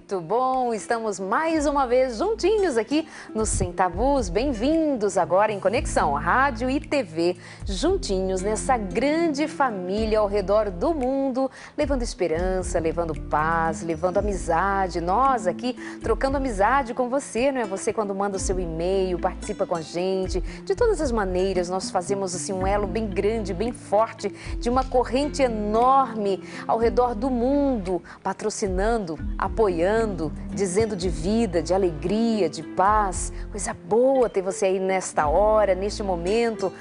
Muito bom, estamos mais uma vez juntinhos aqui no Sem Tabus. Bem-vindos agora em Conexão Rádio e TV, juntinhos nessa grande família ao redor do mundo, levando esperança, levando paz, levando amizade. Nós aqui trocando amizade com você, não é? Você quando manda o seu e-mail, participa com a gente. De todas as maneiras, nós fazemos assim um elo bem grande, bem forte, de uma corrente enorme ao redor do mundo, patrocinando, apoiando, dizendo de vida, de alegria, de paz. Coisa boa ter você aí nesta hora, neste momento.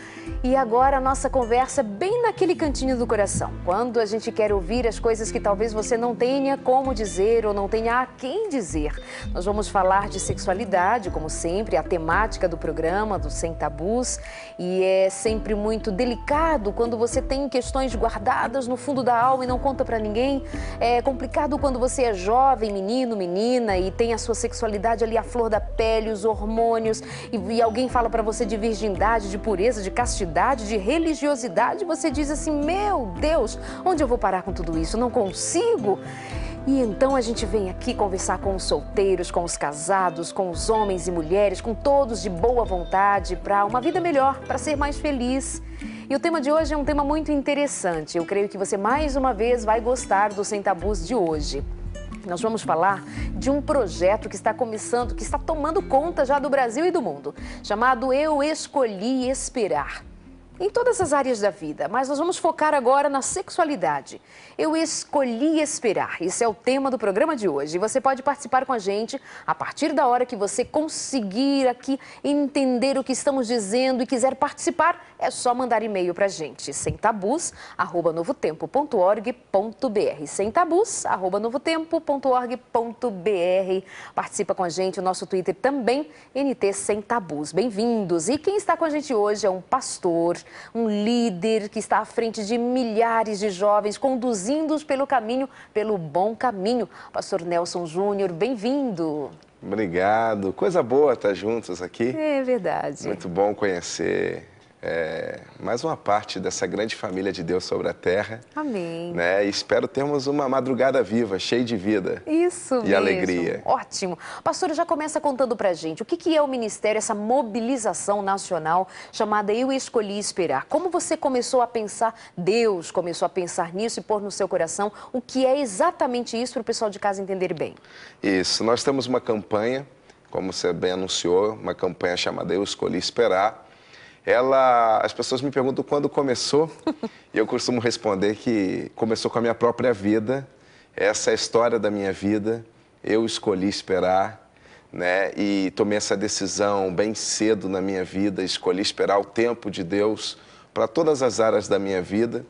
E agora a nossa conversa bem naquele cantinho do coração, quando a gente quer ouvir as coisas que talvez você não tenha como dizer ou não tenha a quem dizer. Nós vamos falar de sexualidade, como sempre, a temática do programa, do Sem Tabus. E é sempre muito delicado quando você tem questões guardadas no fundo da alma e não conta pra ninguém. É complicado quando você é jovem, menino, menina, e tem a sua sexualidade ali à flor da pele, os hormônios, e alguém fala pra você de virgindade, de pureza, de castidade, de religiosidade, você diz assim, meu Deus, onde eu vou parar com tudo isso? Não consigo. E então a gente vem aqui conversar com os solteiros, com os casados, com os homens e mulheres, com todos de boa vontade, para uma vida melhor, para ser mais feliz. E o tema de hoje é um tema muito interessante. Eu creio que você mais uma vez vai gostar do Sem Tabus de hoje. Nós vamos falar de um projeto que está começando, que está tomando conta já do Brasil e do mundo, chamado Eu Escolhi Esperar. Em todas as áreas da vida, mas nós vamos focar agora na sexualidade. Eu escolhi esperar, esse é o tema do programa de hoje. E você pode participar com a gente a partir da hora que você conseguir aqui entender o que estamos dizendo e quiser participar, é só mandar e-mail para a gente, semtabus@novotempo.org.br, semtabus@novotempo.org.br. Participa com a gente, o nosso Twitter também, NT Sem Tabus. Bem-vindos! E quem está com a gente hoje é um pastor, um líder que está à frente de milhares de jovens, conduzindo-os pelo caminho, pelo bom caminho. Pastor Nelson Júnior, bem-vindo. Obrigado. Coisa boa estar juntos aqui. É verdade. Muito bom conhecer mais uma parte dessa grande família de Deus sobre a terra. Amém. Né? E espero termos uma madrugada viva, cheia de vida. Isso mesmo. E alegria. Ótimo. Pastor, já começa contando pra gente o que é o ministério, essa mobilização nacional chamada Eu Escolhi Esperar. Como você começou a pensar, Deus começou a pensar nisso e pôr no seu coração, o que é exatamente isso para o pessoal de casa entender bem? Isso, nós temos uma campanha, como você bem anunciou, uma campanha chamada Eu Escolhi Esperar. As pessoas me perguntam quando começou, e eu costumo responder que começou com a minha própria vida. Essa é a história da minha vida, eu escolhi esperar, né? E tomei essa decisão bem cedo na minha vida, escolhi esperar o tempo de Deus para todas as áreas da minha vida.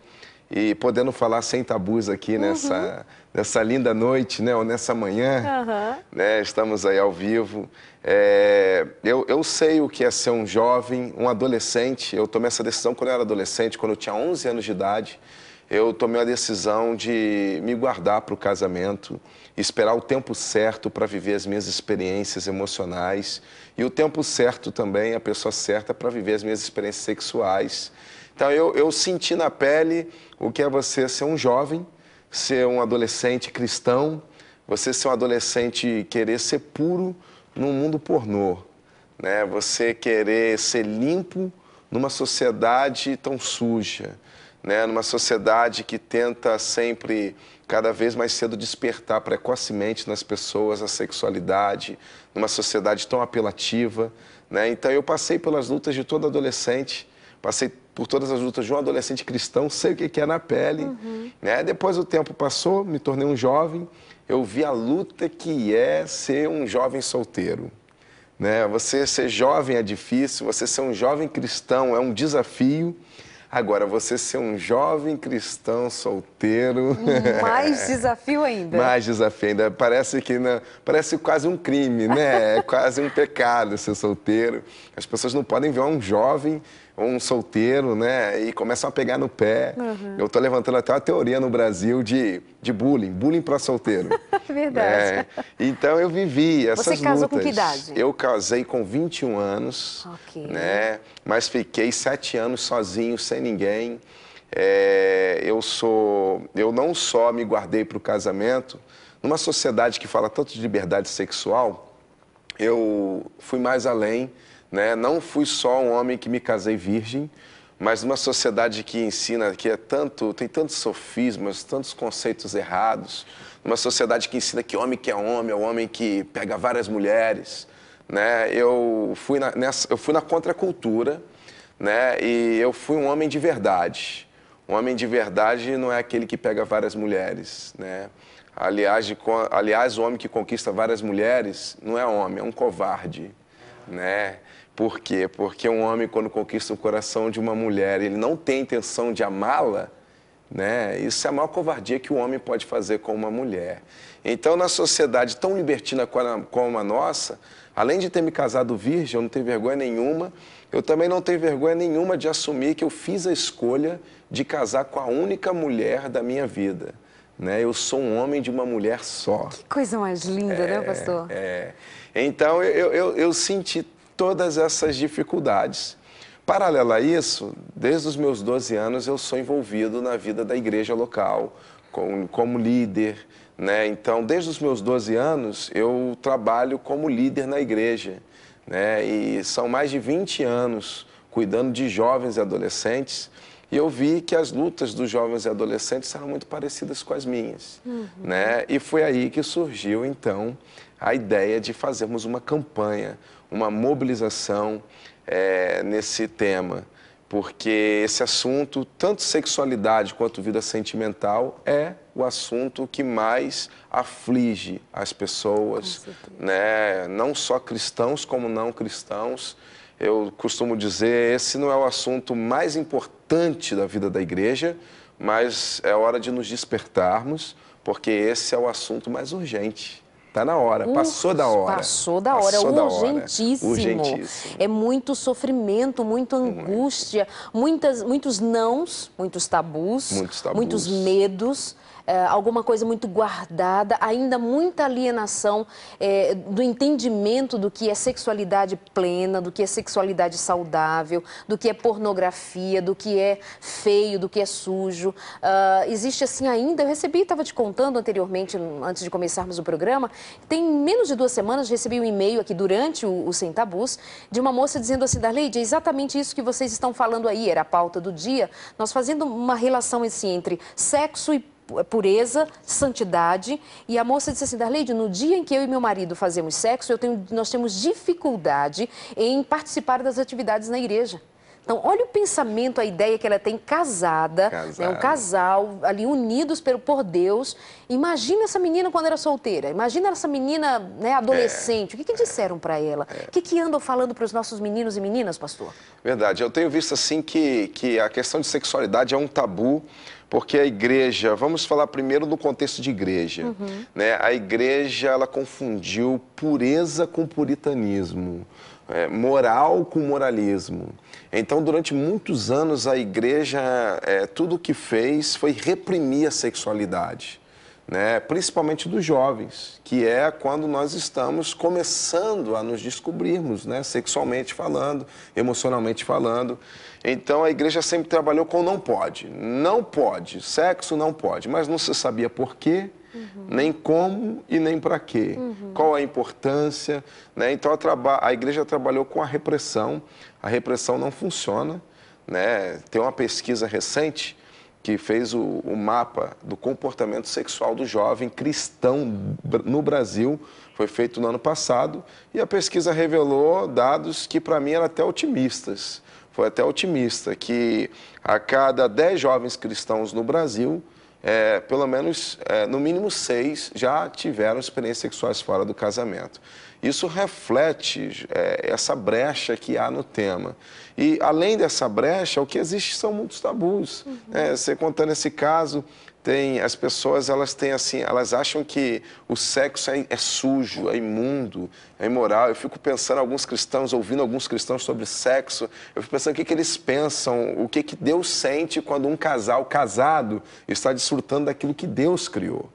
E podendo falar sem tabus aqui nessa linda noite, né? Ou nessa manhã, né? Estamos aí ao vivo. Eu sei o que é ser um jovem, um adolescente. Eu tomei essa decisão quando eu era adolescente, quando eu tinha 11 anos de idade. Eu tomei a decisão de me guardar para o casamento, esperar o tempo certo para viver as minhas experiências emocionais e o tempo certo também, a pessoa certa para viver as minhas experiências sexuais. Então eu senti na pele o que é você ser um jovem, ser um adolescente cristão, você ser um adolescente querer ser puro num mundo pornô, né? Você querer ser limpo numa sociedade tão suja, né? Numa sociedade que tenta sempre, cada vez mais cedo, despertar precocemente nas pessoas a sexualidade, numa sociedade tão apelativa, né? Então eu passei pelas lutas de todo adolescente, passei por todas as lutas de um adolescente cristão, sei o que é na pele, né? Depois o tempo passou, me tornei um jovem, eu vi a luta que é ser um jovem solteiro, né? Você ser jovem é difícil, você ser um jovem cristão é um desafio. Agora, você ser um jovem cristão solteiro... Mais desafio ainda. Mais desafio ainda. Parece quase um crime, né? É quase um pecado ser solteiro. As pessoas não podem ver um jovem ou um solteiro, né? E começam a pegar no pé. Eu estou levantando até uma teoria no Brasil de bullying para solteiro. Verdade. Né? Então, eu vivi essas lutas. Você casou com que idade? Eu casei com 21 anos, né? Mas fiquei 7 anos sozinho, sem ninguém. Eu não só me guardei para o casamento, numa sociedade que fala tanto de liberdade sexual, eu fui mais além, né? Não fui só um homem que me casei virgem, mas numa sociedade que ensina, que tem tantos sofismas, tantos conceitos errados, numa sociedade que ensina que homem é o homem que pega várias mulheres, né? Eu fui na contracultura, né? E eu fui um homem de verdade. Um homem de verdade não é aquele que pega várias mulheres, né? Aliás, o homem que conquista várias mulheres não é homem, é um covarde, né? Por quê? Porque um homem, quando conquista o coração de uma mulher, ele não tem intenção de amá-la, né? Isso é a maior covardia que o homem pode fazer com uma mulher. Então, na sociedade tão libertina como a nossa, além de ter me casado virgem, eu não tenho vergonha nenhuma, eu também não tenho vergonha nenhuma de assumir que eu fiz a escolha de casar com a única mulher da minha vida, né? Eu sou um homem de uma mulher só. Que coisa mais linda, né, pastor? Então, eu senti todas essas dificuldades. Paralelo a isso, desde os meus 12 anos, eu sou envolvido na vida da igreja local, como líder, né? Então, desde os meus 12 anos, eu trabalho como líder na igreja, né? E são mais de 20 anos cuidando de jovens e adolescentes, e eu vi que as lutas dos jovens e adolescentes eram muito parecidas com as minhas, né? E foi aí que surgiu, então, a ideia de fazermos uma campanha, uma mobilização nesse tema, porque esse assunto, tanto sexualidade quanto vida sentimental, é o assunto que mais aflige as pessoas, né? Não só cristãos como não cristãos. Eu costumo dizer, esse não é o assunto mais importante da vida da igreja, mas é hora de nos despertarmos, porque esse é o assunto mais urgente. Está na hora, passou da hora. Passou da hora, urgentíssimo. Urgentíssimo. É muito sofrimento, muita angústia, muitos nãos, muitos tabus, muitos medos. Alguma coisa muito guardada, ainda muita alienação do entendimento do que é sexualidade plena, do que é sexualidade saudável, do que é pornografia, do que é feio, do que é sujo. Existe assim ainda, eu recebi, estava te contando anteriormente, antes de começarmos o programa, tem menos de 2 semanas, recebi um e-mail aqui durante o Sem Tabus, de uma moça dizendo assim, Darleide, é exatamente isso que vocês estão falando aí, era a pauta do dia, nós fazendo uma relação assim, entre sexo e pureza, santidade, e a moça disse assim, Darleide, no dia em que eu e meu marido fazemos sexo, nós temos dificuldade em participar das atividades na igreja. Então, olha o pensamento, a ideia que ela tem casada. Né, um casal ali unidos por Deus. Imagina essa menina quando era solteira, imagina essa menina, né, adolescente. O que disseram para ela? O que andam falando para os nossos meninos e meninas, pastor? Verdade, eu tenho visto assim que a questão de sexualidade é um tabu, porque a igreja, vamos falar primeiro no contexto de igreja, né? A igreja, ela confundiu pureza com puritanismo, moral com moralismo. Então, durante muitos anos, a igreja, tudo o que fez foi reprimir a sexualidade, né? Principalmente dos jovens, que é quando nós estamos começando a nos descobrirmos, né? Sexualmente falando, emocionalmente falando. Então, a igreja sempre trabalhou com não pode. Não pode, sexo não pode, mas não se sabia por quê, nem como e nem para quê. Qual a importância, né? Então, a igreja trabalhou com a repressão não funciona, né? Tem uma pesquisa recente que fez o mapa do comportamento sexual do jovem cristão no Brasil, foi feito no ano passado, e a pesquisa revelou dados que para mim eram até otimistas. Foi até otimista, que a cada 10 jovens cristãos no Brasil, pelo menos, no mínimo 6 já tiveram experiências sexuais fora do casamento. Isso reflete essa brecha que há no tema. E, além dessa brecha, o que existe são muitos tabus. Você contando esse caso, as pessoas, elas acham que o sexo é sujo, é imundo, é imoral. Eu fico pensando, ouvindo alguns cristãos sobre sexo, eu fico pensando o que eles pensam, o que Deus sente quando um casal casado está desfrutando daquilo que Deus criou.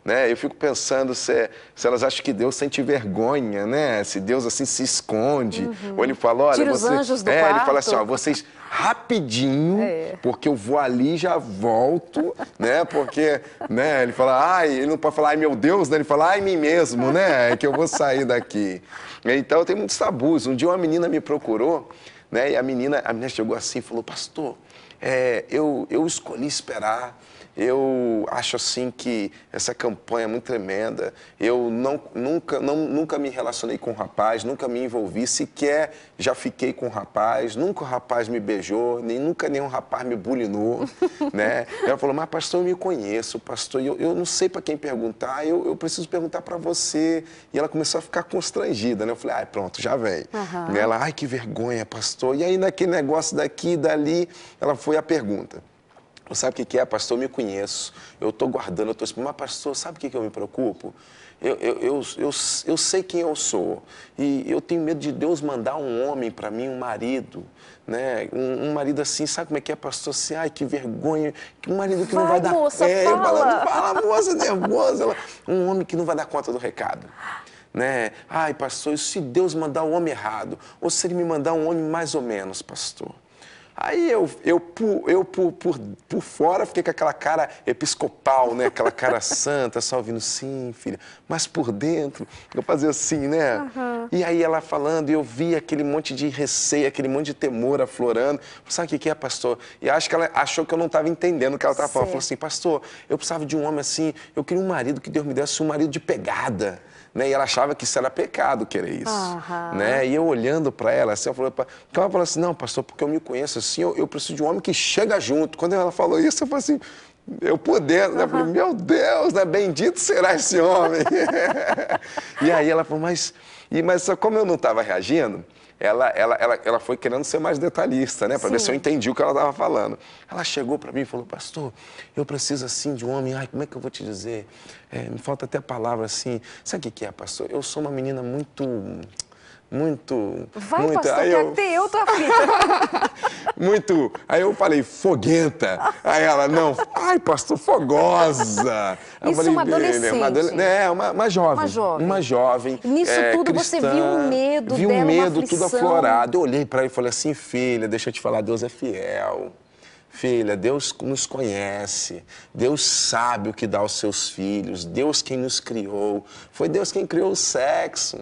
né? Eu fico pensando se elas acham que Deus sente vergonha, né? Se Deus assim se esconde. Ou ele fala, olha, Tira os anjos do quarto. Ele fala assim, ó, vocês rapidinho, porque eu vou ali e já volto, né? Porque, né? Ele fala, ele não pode falar, ai meu Deus, né? Ele fala, ai mim mesmo, né? Que eu vou sair daqui. Então tem muitos tabus. Um dia uma menina me procurou, né? E a menina chegou assim e falou, pastor, eu escolhi esperar. Eu acho assim que essa campanha é muito tremenda. Eu nunca me relacionei com um rapaz, nunca me envolvi, sequer já fiquei com um rapaz, nunca o rapaz me beijou, nunca nenhum rapaz me bulinou, né? Ela falou, mas pastor, eu me conheço, pastor, eu não sei para quem perguntar, eu preciso perguntar para você. E ela começou a ficar constrangida, né? Eu falei, pronto, já vem. Uhum. E ela, ai, que vergonha, pastor. E aí naquele negócio daqui e dali, ela foi a pergunta. Sabe o que é, pastor? Eu me conheço, eu estou guardando, eu estou esperando. Mas, pastor, sabe o que eu me preocupo? Eu sei quem eu sou e eu tenho medo de Deus mandar um homem para mim, um marido, né? Um marido assim, sabe como é que é, pastor? Assim, ai, que vergonha, que um marido que não vai dar... Moça, fala. Fala, moça nervosa. Um homem que não vai dar conta do recado. Né? Ai, pastor, e se Deus mandar o homem errado? Ou se ele me mandar um homem mais ou menos, pastor? Aí eu por fora fiquei com aquela cara episcopal, né? Aquela cara santa, só ouvindo, sim, filha. Mas por dentro, eu fazia assim, né? Uhum. E aí ela falando, e eu vi aquele monte de receio, aquele monte de temor aflorando. Sabe o que é, pastor? E acho que ela achou que eu não estava entendendo o que ela estava falando. Ela falou assim, pastor, eu precisava de um homem assim, eu queria um marido que Deus me desse, um marido de pegada. Né? E ela achava que isso era pecado, querer isso. Uhum. Né? E eu olhando para ela, assim, ela falou assim, não, pastor, porque eu me conheço assim, eu preciso de um homem que chega junto. Quando ela falou isso, eu falei assim, eu podendo, né? Eu falei, meu Deus, né? Bendito será esse homem. E aí ela falou, mas como eu não estava reagindo, ela foi querendo ser mais detalhista, né? Para ver se eu entendi o que ela estava falando. Ela chegou para mim e falou, pastor, eu preciso assim de um homem, ai, como é que eu vou te dizer? Me falta até a palavra assim. Sabe o que é, pastor? Eu sou uma menina muito... Vai, pastor, que até eu tô aflita. Aí eu falei, foguenta. Aí ela, não, ai, pastor, fogosa. Isso, falei, uma adolescente. Uma jovem. Uma jovem. Nisso tudo cristã, você viu o medo viu dela, o medo, uma tudo aflorado. Eu olhei para ela e falei assim, filha, deixa eu te falar, Deus é fiel. Filha, Deus nos conhece, Deus sabe o que dá aos seus filhos, Deus quem nos criou, foi Deus quem criou o sexo.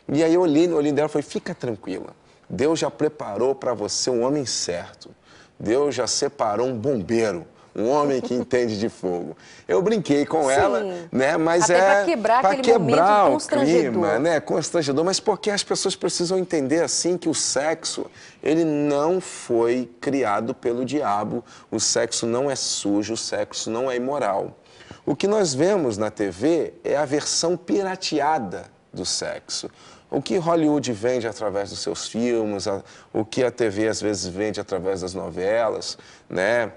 E aí eu olhei no olhinho dela e falei, fica tranquila, Deus já preparou para você um homem certo, Deus já separou um bombeiro, um homem que entende de fogo. Eu brinquei com ela, né? Mas até para quebrar aquele momento constrangedor. Clima, né? Constrangedor, mas porque as pessoas precisam entender assim que o sexo, ele não foi criado pelo diabo, o sexo não é sujo, o sexo não é imoral. O que nós vemos na TV é a versão pirateada do sexo. O que Hollywood vende através dos seus filmes, o que a TV às vezes vende através das novelas, né?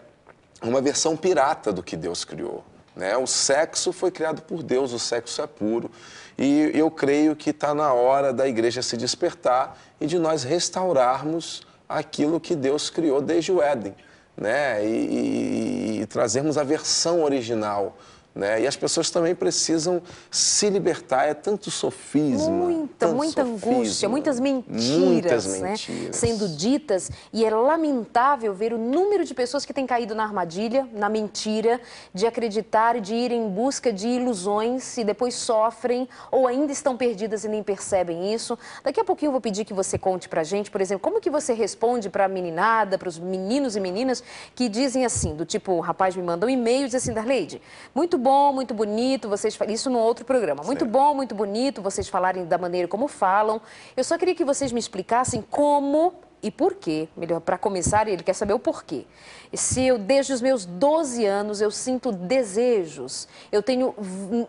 Uma versão pirata do que Deus criou, né? O sexo foi criado por Deus, o sexo é puro. E eu creio que está na hora da igreja se despertar e de nós restaurarmos aquilo que Deus criou desde o Éden, né? E trazermos a versão original. Né? E as pessoas também precisam se libertar, é tanto sofisma. Muita angústia, muitas mentiras, né? Sendo ditas. E é lamentável ver o número de pessoas que têm caído na armadilha, na mentira, de acreditar, de ir em busca de ilusões e depois sofrem ou ainda estão perdidas e nem percebem isso. Daqui a pouquinho eu vou pedir que você conte pra gente, por exemplo, como que você responde pra meninada, pros meninos e meninas que dizem assim, do tipo, o rapaz me manda um e-mail e diz assim, Darleide, muito bom, muito bonito, vocês isso num outro programa. Muito bom, muito bonito, vocês falarem da maneira como falam. Eu só queria que vocês me explicassem como e por quê. Melhor, para começar, ele quer saber o porquê. Se eu, desde os meus 12 anos, eu sinto desejos, eu tenho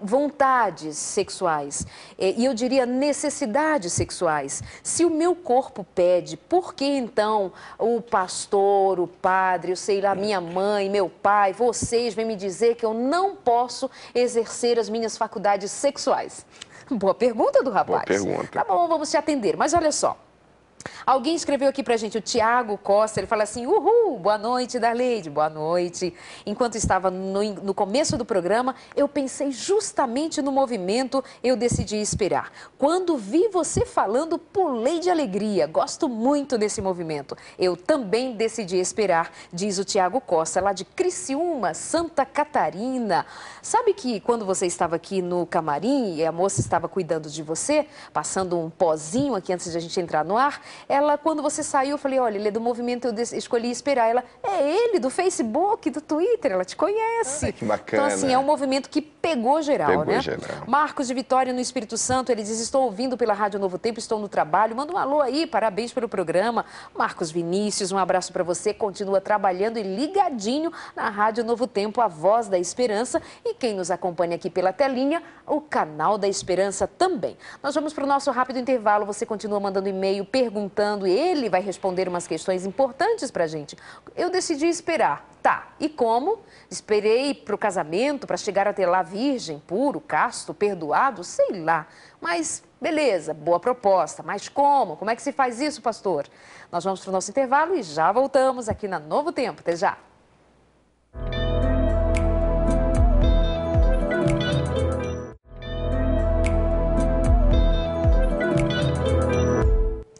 vontades sexuais, e eu diria necessidades sexuais. Se o meu corpo pede, por que então o pastor, o padre, eu sei lá, minha mãe, meu pai, vocês vêm me dizer que eu não posso exercer as minhas faculdades sexuais? Boa pergunta do rapaz. Boa pergunta. Tá bom, vamos te atender. Mas olha só. Alguém escreveu aqui pra gente, o Tiago Costa, ele fala assim, uhul, boa noite, Darleide, boa noite. Enquanto estava no começo do programa, eu pensei justamente no movimento, eu decidi esperar. Quando vi você falando, pulei de alegria, gosto muito desse movimento. Eu também decidi esperar, diz o Tiago Costa, lá de Criciúma, Santa Catarina. Sabe que quando você estava aqui no camarim e a moça estava cuidando de você, passando um pozinho aqui antes de a gente entrar no ar, ela, quando você saiu, eu falei, olha, ele é do movimento, eu escolhi esperar. Ela, é ele, do Facebook, do Twitter, ela te conhece. Que bacana. Então, assim, é um movimento que pegou geral, né? Geral. Marcos de Vitória, no Espírito Santo, ele diz, estou ouvindo pela Rádio Novo Tempo, estou no trabalho, manda um alô aí, parabéns pelo programa. Marcos Vinícius, um abraço para você, continua trabalhando e ligadinho na Rádio Novo Tempo, a voz da esperança. E quem nos acompanha aqui pela telinha, o canal da Esperança também. Nós vamos para o nosso rápido intervalo, você continua mandando e-mail, perguntando, e ele vai responder umas questões importantes para a gente. Eu decidi esperar. Tá, e como? Esperei para o casamento, para chegar até lá virgem, puro, casto, perdoado, sei lá. Mas, beleza, boa proposta. Mas como? Como é que se faz isso, pastor? Nós vamos para o nosso intervalo e já voltamos aqui na Novo Tempo. Até já.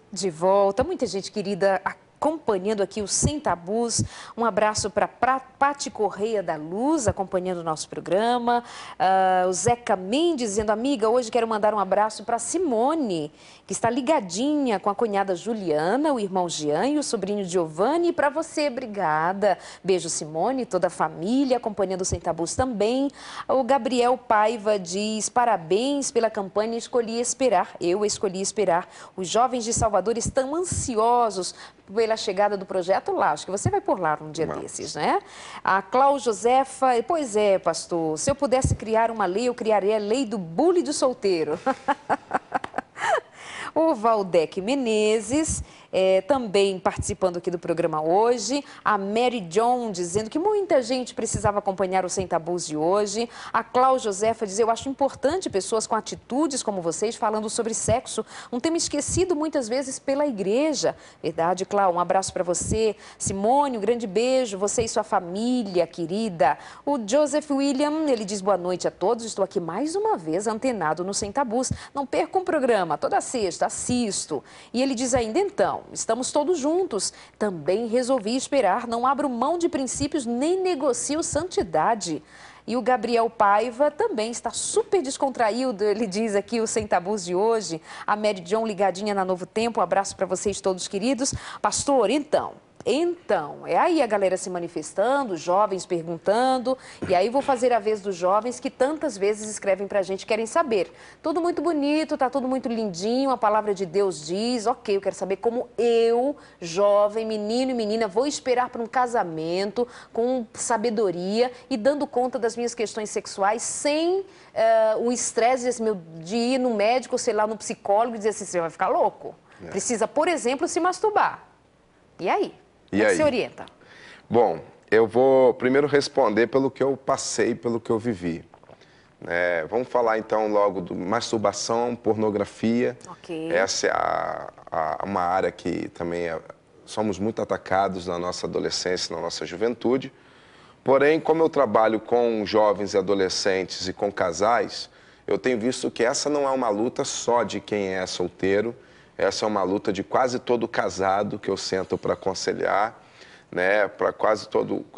De volta, muita gente querida acompanhando aqui o Sem Tabus. Um abraço para Pati Correia da Luz, acompanhando o nosso programa. O Zeca Mendes dizendo, amiga, hoje quero mandar um abraço para Simone, que está ligadinha com a cunhada Juliana, o irmão Jean e o sobrinho Giovanni. E para você, obrigada. Beijo, Simone, toda a família, acompanhando o Sem Tabus também. O Gabriel Paiva diz, parabéns pela campanha Escolhi Esperar. Eu escolhi esperar. Os jovens de Salvador estão ansiosos pela chegada do projeto lá. Acho que você vai por lá um dia desses, né? A Cláudia Josefa, pois é, pastor, se eu pudesse criar uma lei, eu criaria a lei do bullying do solteiro. O Valdec Menezes, também participando aqui do programa hoje. A Mary John dizendo que muita gente precisava acompanhar o Sem Tabus de hoje. A Cláudia Josefa diz, eu acho importante pessoas com atitudes como vocês falando sobre sexo, um tema esquecido muitas vezes pela igreja. Verdade, Cláudia? Um abraço para você. Simone, um grande beijo, você e sua família querida. O Joseph William, ele diz, boa noite a todos, estou aqui mais uma vez antenado no Sem Tabus. Não perca um programa, toda sexta, assisto. E ele diz ainda, então, estamos todos juntos. Também resolvi esperar, não abro mão de princípios nem negocio santidade. E o Gabriel Paiva também está super descontraído, ele diz aqui o Sem Tabus de hoje. A Mary John ligadinha na Novo Tempo, um abraço para vocês todos queridos. Pastor, então, é aí a galera se manifestando, jovens perguntando, e aí vou fazer a vez dos jovens que tantas vezes escrevem pra gente, querem saber. Tudo muito bonito, tá tudo muito lindinho, a palavra de Deus diz, ok, eu quero saber como eu, jovem, menino e menina, vou esperar para um casamento com sabedoria e dando conta das minhas questões sexuais sem o estresse de ir no médico, sei lá, no psicólogo e dizer assim, você vai ficar louco. Precisa, por exemplo, se masturbar. E aí? Como é que você orienta? Bom, eu vou primeiro responder pelo que eu passei, pelo que eu vivi. Vamos falar então logo do masturbação, pornografia. Okay. Essa é uma área que também somos muito atacados na nossa adolescência, na nossa juventude. Porém, como eu trabalho com jovens e adolescentes e com casais, eu tenho visto que essa não é uma luta só de quem é solteiro. Essa é uma luta de quase todo casado que eu sento para aconselhar, né?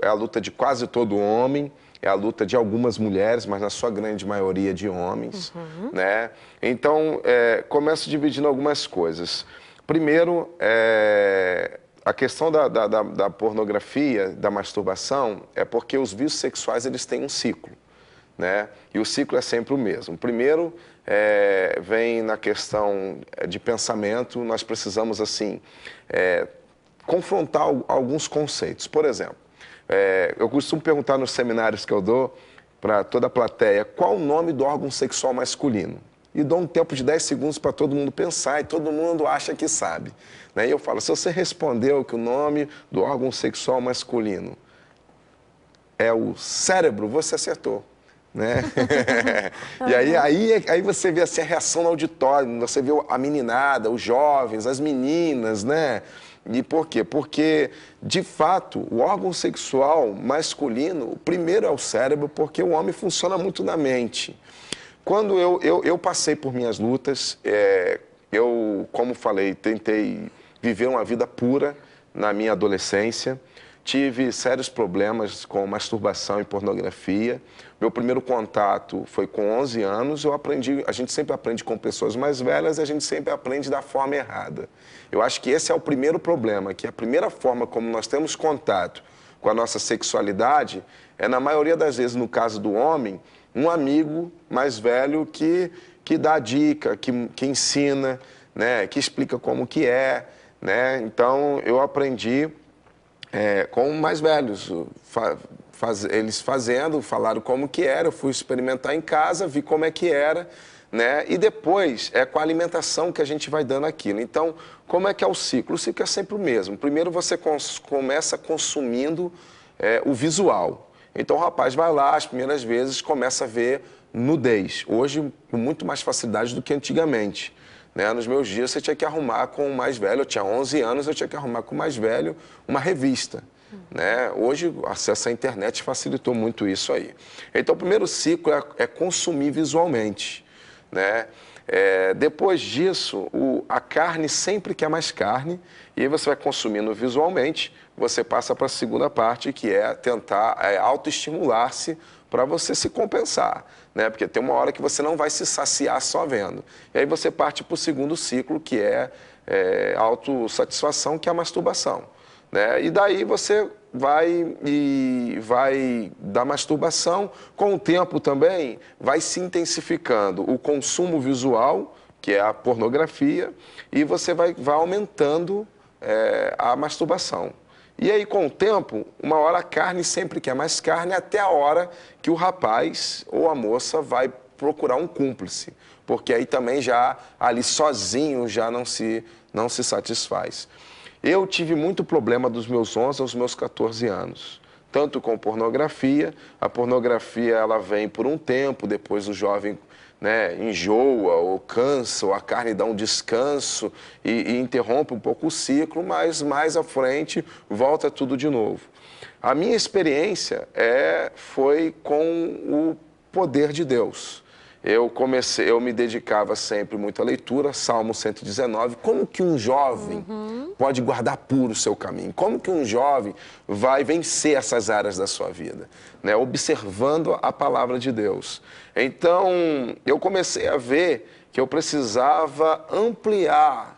É a luta de quase todo homem, é a luta de algumas mulheres, mas na sua grande maioria de homens, né? Então, começo dividindo algumas coisas. Primeiro, a questão da pornografia, da masturbação, é porque os vícios sexuais eles têm um ciclo, né? E o ciclo é sempre o mesmo. Primeiro, vem na questão de pensamento, nós precisamos, assim, confrontar alguns conceitos. Por exemplo, eu costumo perguntar nos seminários que eu dou para toda a plateia, qual o nome do órgão sexual masculino? E dou um tempo de 10 segundos para todo mundo pensar e todo mundo acha que sabe, né? E eu falo, se você respondeu que o nome do órgão sexual masculino é o cérebro, você acertou. né? E aí você vê assim, a reação no auditório, você vê a meninada, os jovens, as meninas, né? E por quê? Porque, de fato, o órgão sexual masculino, o primeiro é o cérebro, porque o homem funciona muito na mente. Quando eu passei por minhas lutas, eu, como falei, tentei viver uma vida pura na minha adolescência. Tive sérios problemas com masturbação e pornografia. Meu primeiro contato foi com 11 anos. Eu aprendi, a gente sempre aprende com pessoas mais velhas e a gente sempre aprende da forma errada. Eu acho que esse é o primeiro problema, que a primeira forma como nós temos contato com a nossa sexualidade é, na maioria das vezes, no caso do homem, um amigo mais velho que dá dica, que ensina, né, que explica como que é, né? Então, eu aprendi com mais velhos, eles fazendo, falaram como que era, eu fui experimentar em casa, vi como é que era, né? E depois é com a alimentação que a gente vai dando aquilo. Então, como é que é o ciclo? O ciclo é sempre o mesmo. Primeiro você começa consumindo o visual. Então o rapaz vai lá, as primeiras vezes começa a ver nudez. Hoje, com muito mais facilidade do que antigamente. Né? Nos meus dias, você tinha que arrumar com o mais velho, eu tinha 11 anos, eu tinha que arrumar com o mais velho uma revista. Né? Hoje, o acesso à internet facilitou muito isso aí. Então, o primeiro ciclo é consumir visualmente. Né? Depois disso, a carne sempre quer mais carne, e aí você vai consumindo visualmente, você passa para a segunda parte, que é tentar autoestimular-se para você se compensar, né? Porque tem uma hora que você não vai se saciar só vendo. E aí você parte para o segundo ciclo, que é a autossatisfação, que é a masturbação. Né? E daí você vai da masturbação, com o tempo também, vai se intensificando o consumo visual, que é a pornografia, e você vai aumentando a masturbação. E aí, com o tempo, uma hora a carne sempre quer mais carne, até a hora que o rapaz ou a moça vai procurar um cúmplice, porque aí também já ali sozinho já não se satisfaz. Eu tive muito problema dos meus 11 aos meus 14 anos, tanto com pornografia. A pornografia ela vem por um tempo, depois o jovem, né, enjoa ou cansa, ou a carne dá um descanso e interrompe um pouco o ciclo, mas mais à frente volta tudo de novo. A minha experiência foi com o poder de Deus. Eu me dedicava sempre muito à leitura, Salmo 119, como que um jovem pode guardar puro o seu caminho? Como que um jovem vai vencer essas áreas da sua vida? Né? Observando a palavra de Deus. Então, eu comecei a ver que eu precisava ampliar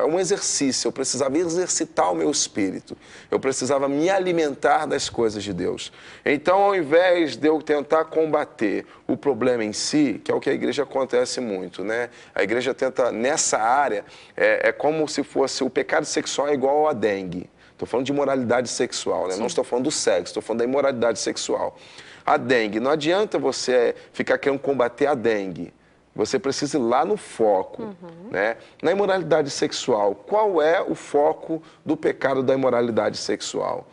um exercício, eu precisava exercitar o meu espírito, eu precisava me alimentar das coisas de Deus. Então, ao invés de eu tentar combater o problema em si, que é o que a igreja acontece muito, né? A igreja tenta, nessa área, é como se fosse o pecado sexual é igual à dengue. Estou falando de imoralidade sexual, né? Não estou falando do sexo, estou falando da imoralidade sexual. A dengue, não adianta você ficar querendo combater a dengue. Você precisa ir lá no foco, né? Na imoralidade sexual, qual é o foco do pecado da imoralidade sexual?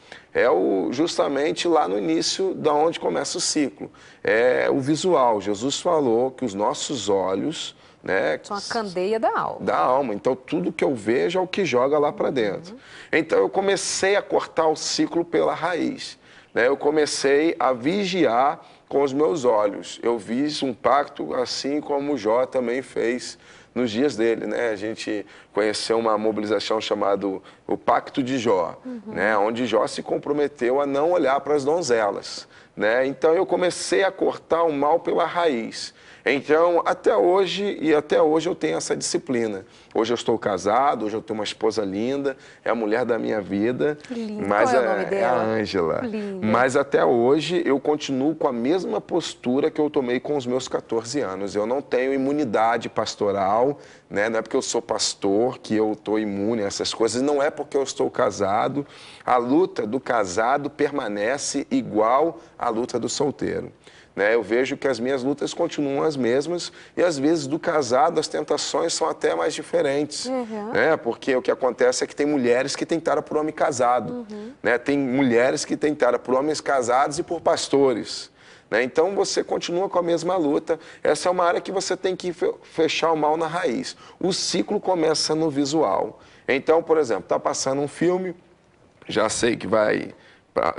Justamente lá no início, da onde começa o ciclo. É o visual. Jesus falou que os nossos olhos, né, são a candeia da alma. Da alma. Então, tudo que eu vejo é o que joga lá para dentro. Então, eu comecei a cortar o ciclo pela raiz. Né? Eu comecei a vigiar com os meus olhos. Eu fiz um pacto assim como Jó também fez nos dias dele, né? A gente conheceu uma mobilização chamada o Pacto de Jó, né? Onde Jó se comprometeu a não olhar para as donzelas, né? Então eu comecei a cortar o mal pela raiz. Então, até hoje eu tenho essa disciplina. Hoje eu estou casado, hoje eu tenho uma esposa linda, é a mulher da minha vida. Linda. Mas qual é o nome dela? É a Ângela. Linda. Mas até hoje eu continuo com a mesma postura que eu tomei com os meus 14 anos. Eu não tenho imunidade pastoral, né? Não é porque eu sou pastor que eu estou imune a essas coisas, não é porque eu estou casado. A luta do casado permanece igual à luta do solteiro. Né? Eu vejo que as minhas lutas continuam as mesmas e, às vezes, do casado, as tentações são até mais diferentes. Né? Porque o que acontece é que tem mulheres que tentaram por homem casado. Né? Tem mulheres que tentaram por homens casados e por pastores. né? Então, você continua com a mesma luta. Essa é uma área que você tem que fechar o mal na raiz. O ciclo começa no visual. Então, por exemplo, está passando um filme, já sei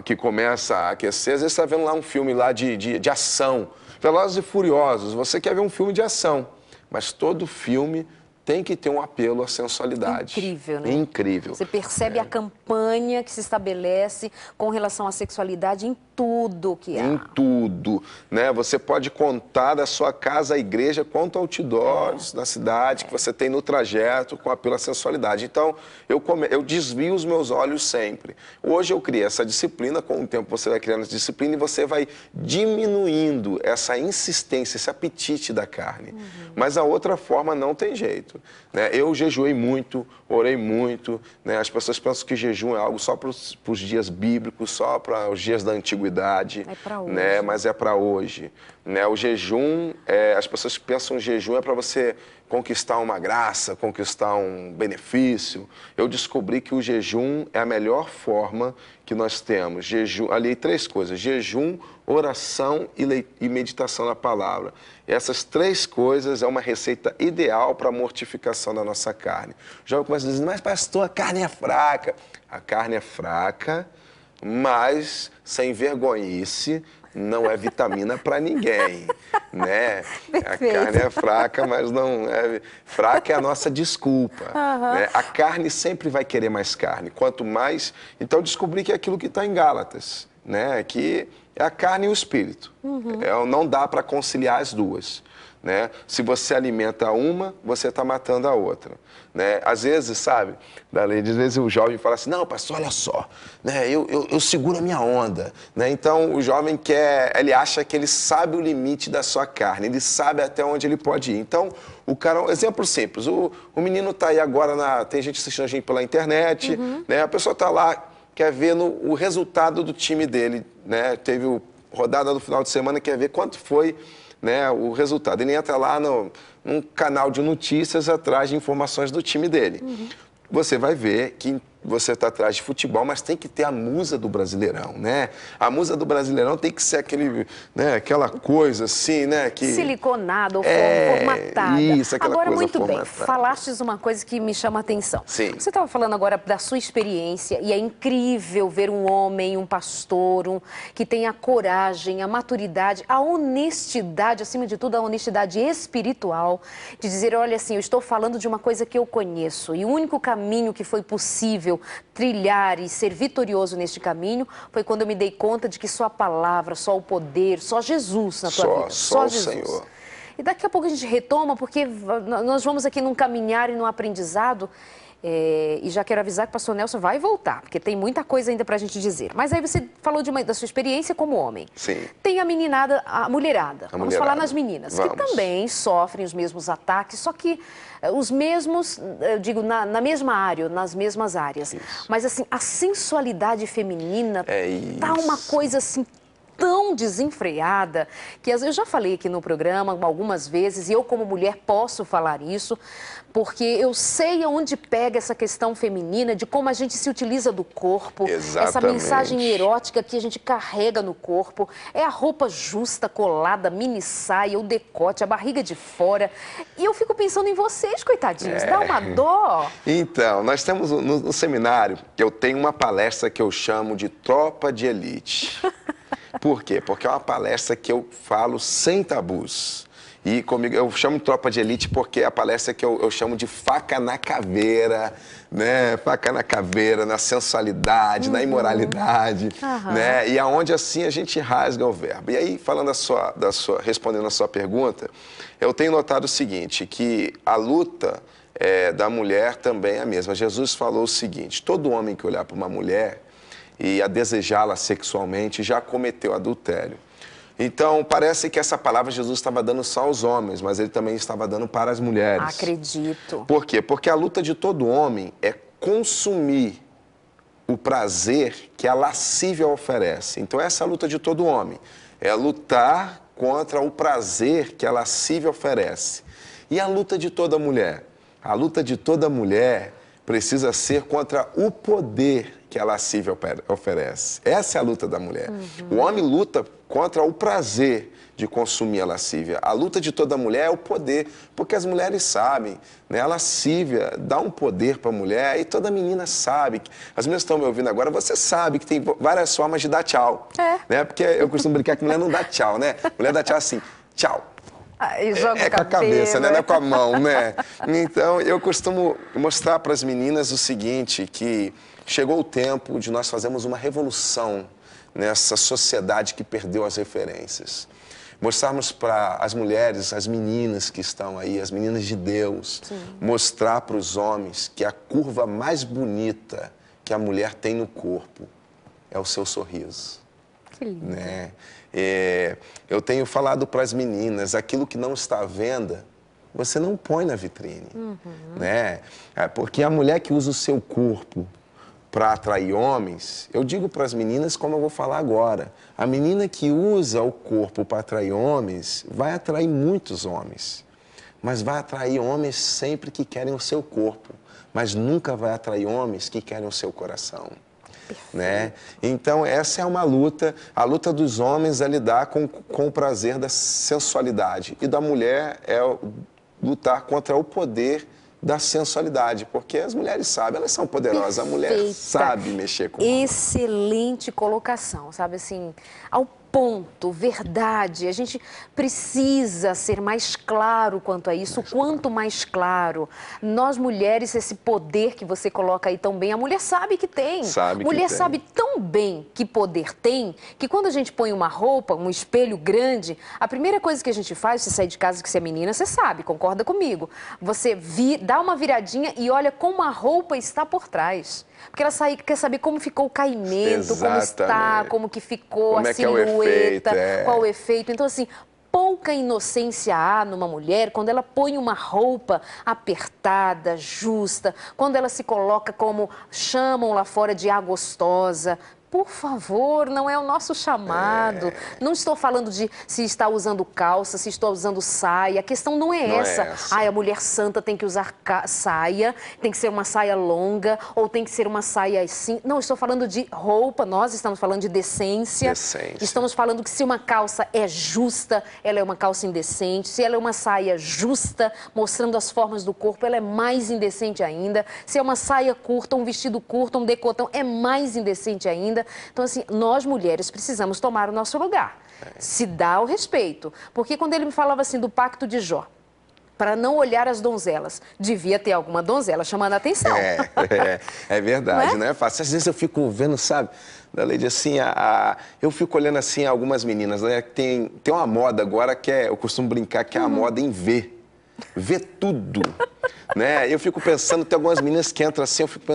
que começa a aquecer, às vezes você está vendo lá um filme lá de ação, Velozes e Furiosos, você quer ver um filme de ação, mas todo filme tem que ter um apelo à sensualidade. Incrível, né? Incrível. Você percebe a campanha que se estabelece com relação à sexualidade em tudo que há. Em tudo, né? Você pode contar da sua casa à igreja quanto outdoors na cidade que você tem no trajeto com apelo à sensualidade. Então, eu desvio os meus olhos sempre. Hoje eu criei essa disciplina, com o tempo você vai criando essa disciplina e você vai diminuindo essa insistência, esse apetite da carne. Mas a outra forma não tem jeito. Né? Eu jejuei muito, orei muito, né? As pessoas pensam que jejum é algo só para os dias bíblicos, só para os dias da antiguidade, é para hoje, né? Mas é para hoje. Né? O jejum, as pessoas pensam que jejum é para você conquistar uma graça, conquistar um benefício. Eu descobri que o jejum é a melhor forma que nós temos. Jejum, ali 3 coisas: jejum, oração e meditação na palavra. Essas 3 coisas é uma receita ideal para a mortificação da nossa carne. O jovem começa dizendo: mas pastor, a carne é fraca. A carne é fraca, mas sem vergonhice, não é vitamina para ninguém, né? A carne é fraca, mas não é... Fraca é a nossa desculpa, né? A carne sempre vai querer mais carne. Quanto mais... Então, descobri que é aquilo que está em Gálatas, né? Que é a carne e o espírito. Não dá para conciliar as duas. Né? Se você alimenta uma, você está matando a outra. Né? Às vezes, sabe, às vezes o jovem fala assim: não, pastor, olha só, né? eu seguro a minha onda. Né? Então, o jovem ele acha que ele sabe o limite da sua carne, ele sabe até onde ele pode ir. Então, o cara, um exemplo simples, o menino está aí agora, tem gente assistindo a gente pela internet, né? A pessoa está lá, quer ver o resultado do time dele, né? Teve rodada no final de semana, quer ver quanto foi, né, o resultado. Ele entra lá num canal de notícias atrás de informações do time dele. Você vai ver que você está atrás de futebol, mas tem que ter a musa do Brasileirão, né? A musa do Brasileirão tem que ser aquela coisa assim, né? Siliconada ou formatada. Isso, aquela agora, coisa muito formatada. bem, falastes uma coisa que me chama a atenção. Sim. Você estava falando agora da sua experiência e é incrível ver um homem, um pastor, que tem a coragem, a maturidade, a honestidade, acima de tudo, a honestidade espiritual, de dizer: olha, assim, eu estou falando de uma coisa que eu conheço e o único caminho que foi possível trilhar e ser vitorioso neste caminho foi quando eu me dei conta de que só a palavra, só o poder, só Jesus na tua vida. Só o Jesus. Senhor. E daqui a pouco a gente retoma, porque nós vamos aqui num caminhar e num aprendizado. E já quero avisar que o pastor Nelson vai voltar, porque tem muita coisa ainda para a gente dizer. Mas aí você falou da sua experiência como homem. Sim. Tem a meninada, a mulherada. Vamos falar nas meninas, que também sofrem os mesmos ataques, só que os mesmos, eu digo, na mesma área, nas mesmas áreas. Isso. Mas assim, a sensualidade feminina tá uma coisa assim tão desenfreada, que eu já falei aqui no programa algumas vezes, e eu como mulher posso falar isso, porque eu sei aonde pega essa questão feminina, de como a gente se utiliza do corpo, essa mensagem erótica que a gente carrega no corpo, é a roupa justa, colada, mini saia, o decote, a barriga de fora, e eu fico pensando em vocês, coitadinhos, dá uma dó. Então, nós temos no seminário, eu tenho uma palestra que eu chamo de Tropa de Elite. Por quê? Porque é uma palestra que eu falo sem tabus. E comigo, eu chamo de Tropa de Elite porque é a palestra que eu chamo de faca na caveira, né? Faca na caveira, na sensualidade, na imoralidade, né? E aonde assim a gente rasga o verbo. E aí, falando respondendo a sua pergunta, eu tenho notado o seguinte, que a luta da mulher também é a mesma. Jesus falou o seguinte: todo homem que olhar para uma mulher e a desejá-la sexualmente já cometeu adultério. Então, parece que essa palavra Jesus estava dando só aos homens, mas ele também estava dando para as mulheres. Acredito. Por quê? Porque a luta de todo homem é consumir o prazer que a lascívia oferece. Então, essa é a luta de todo homem. É lutar contra o prazer que a lascívia oferece. E a luta de toda mulher? A luta de toda mulher precisa ser contra o poder que a lascívia oferece. Essa é a luta da mulher. O homem luta contra o prazer de consumir a lascívia. A luta de toda mulher é o poder, porque as mulheres sabem, né? A lascívia dá um poder para a mulher e toda menina sabe. As meninas estão me ouvindo agora, você sabe que tem várias formas de dar tchau. Né? Porque eu costumo brincar que mulher não dá tchau, né? Mulher dá tchau assim, tchau. E joga com a cabeça, né? Não é com a mão, né? Então, eu costumo mostrar para as meninas o seguinte, que chegou o tempo de nós fazermos uma revolução nessa sociedade que perdeu as referências. Mostrarmos para as mulheres, as meninas que estão aí, as meninas de Deus, mostrar para os homens que a curva mais bonita que a mulher tem no corpo é o seu sorriso. Que lindo. Né? Eu tenho falado para as meninas, aquilo que não está à venda, você não põe na vitrine. Né? Porque a mulher que usa o seu corpo para atrair homens, eu digo para as meninas como eu vou falar agora, a menina que usa o corpo para atrair homens, vai atrair muitos homens, mas vai atrair homens sempre que querem o seu corpo, mas nunca vai atrair homens que querem o seu coração. Né? Então, essa é uma luta, a luta dos homens é lidar com o prazer da sensualidade e da mulher é lutar contra o poder da sensualidade, porque as mulheres sabem, elas são poderosas, a mulher sabe mexer com isso. Excelente colocação, sabe assim, ao ponto, verdade, a gente precisa ser mais claro quanto a isso, quanto mais claro. Nós mulheres, esse poder que você coloca aí tão bem, a mulher sabe que tem. Mulher sabe tão bem que poder tem, que quando a gente põe uma roupa, um espelho grande, a primeira coisa que a gente faz, você sai de casa que você é menina, você sabe, concorda comigo. Você dá uma viradinha e olha como a roupa está por trás. Porque ela quer saber como ficou o caimento, como está, como que ficou a silhueta, qual o efeito. Então, assim, pouca inocência há numa mulher quando ela põe uma roupa apertada, justa, quando ela se coloca como chamam lá fora de a gostosa. Por favor, não é o nosso chamado. Não estou falando de se está usando calça, se estou usando saia. A questão não é essa. Ai, a mulher santa tem que usar saia, tem que ser uma saia longa ou tem que ser uma saia assim. Não, estou falando de roupa, nós estamos falando de decência. Estamos falando que se uma calça é justa, ela é uma calça indecente. Se ela é uma saia justa, mostrando as formas do corpo, ela é mais indecente ainda. Se é uma saia curta, um vestido curto, um decotão, é mais indecente ainda. Então, assim, nós mulheres precisamos tomar o nosso lugar, se dá o respeito. Porque quando ele me falava assim do pacto de Jó, para não olhar as donzelas, devia ter alguma donzela chamando a atenção. É verdade, não é fácil. Às vezes eu fico vendo, sabe, da Leide, assim, eu fico olhando assim algumas meninas, né? Tem uma moda agora que eu costumo brincar que é a moda em ver tudo. Né? Eu fico pensando, tem algumas meninas que entram assim, eu fico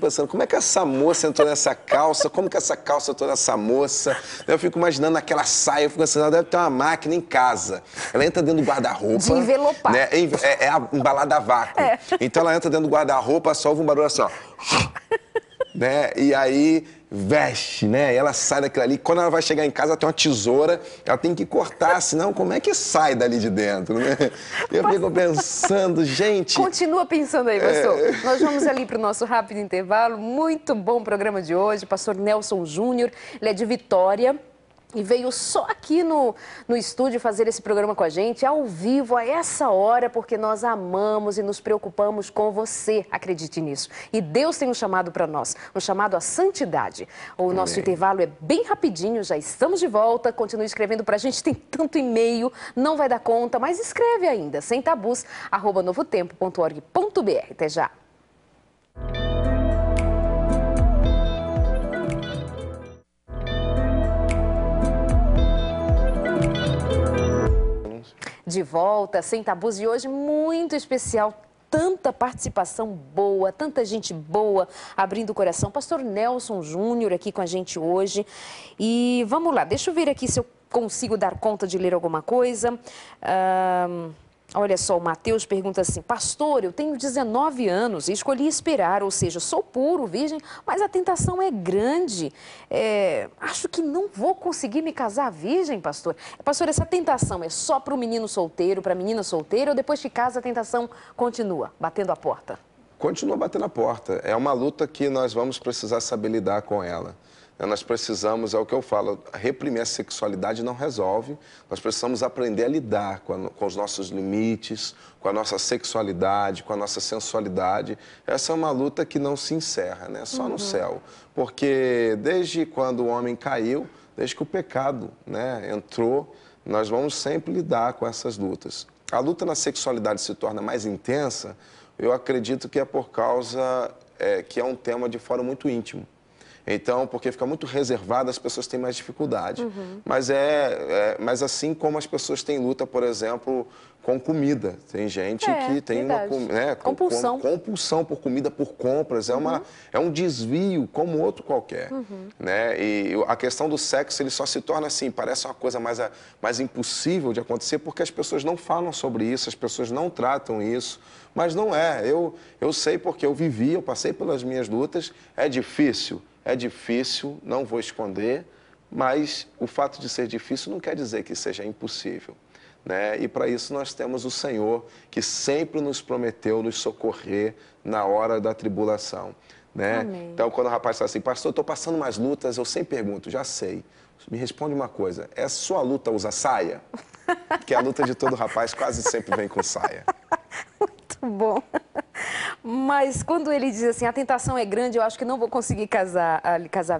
pensando, como é que essa moça entrou nessa calça? Como que essa calça entrou nessa moça? Eu fico imaginando aquela saia, eu fico pensando, ela deve ter uma máquina em casa. Ela entra dentro do guarda-roupa. De envelopar. Né? É embalada a vácuo. Então ela entra dentro do guarda-roupa, só ouve um barulho assim, ó. Né? E aí veste, né? Ela sai daquilo ali. Quando ela vai chegar em casa, ela tem uma tesoura, ela tem que cortar, senão como é que sai dali de dentro, né? Eu fico pensando, gente... Continua pensando aí, pastor. Nós vamos ali para o nosso rápido intervalo. Muito bom programa de hoje. Pastor Nelson Júnior, ele é de Vitória. E veio só aqui no estúdio fazer esse programa com a gente, ao vivo, a essa hora, porque nós amamos e nos preocupamos com você, acredite nisso. E Deus tem um chamado para nós, um chamado à santidade. O nosso intervalo é bem rapidinho, já estamos de volta, continue escrevendo para a gente, tem tanto e-mail, não vai dar conta, mas escreve ainda, sem tabus, @novotempo.org.br. Até já. De volta, Sem Tabus, e hoje muito especial, tanta participação boa, tanta gente boa abrindo o coração. Pastor Nelson Júnior aqui com a gente hoje. E vamos lá, deixa eu ver aqui se eu consigo dar conta de ler alguma coisa. Olha só, o Mateus pergunta assim, pastor, eu tenho 19 anos e escolhi esperar, ou seja, sou puro, virgem, mas a tentação é grande. Acho que não vou conseguir me casar virgem, pastor. Pastor, essa tentação é só para o menino solteiro, para a menina solteira, ou depois que casa a tentação continua batendo a porta? Continua batendo a porta. É uma luta que nós vamos precisar saber lidar com ela. Nós precisamos, é o que eu falo, reprimir a sexualidade não resolve. Nós precisamos aprender a lidar com os nossos limites, com a nossa sexualidade, com a nossa sensualidade. Essa é uma luta que não se encerra, né? Só no céu. Porque desde quando o homem caiu, desde que o pecado, né, entrou, nós vamos sempre lidar com essas lutas. A luta na sexualidade se torna mais intensa, eu acredito que é por causa que é um tema de fórum muito íntimo. Então, porque fica muito reservado, as pessoas têm mais dificuldade. Mas assim como as pessoas têm luta, por exemplo, com comida. Tem gente que tem compulsão. Compulsão por comida, por compras. É um desvio como outro qualquer. Né? E a questão do sexo, ele só se torna assim, parece uma coisa mais impossível de acontecer, porque as pessoas não falam sobre isso, as pessoas não tratam isso. Mas não é. Eu sei porque eu vivi, eu passei pelas minhas lutas. É difícil, não vou esconder, mas o fato de ser difícil não quer dizer que seja impossível. Né? E para isso nós temos o Senhor, que sempre nos prometeu nos socorrer na hora da tribulação. Né? Então, quando o rapaz fala assim, pastor, eu estou passando mais lutas, eu sempre pergunto, já sei. Me responde uma coisa, é sua luta usar saia? Porque a luta de todo rapaz quase sempre vem com saia. Muito bom. Mas quando ele diz assim, a tentação é grande, eu acho que não vou conseguir casar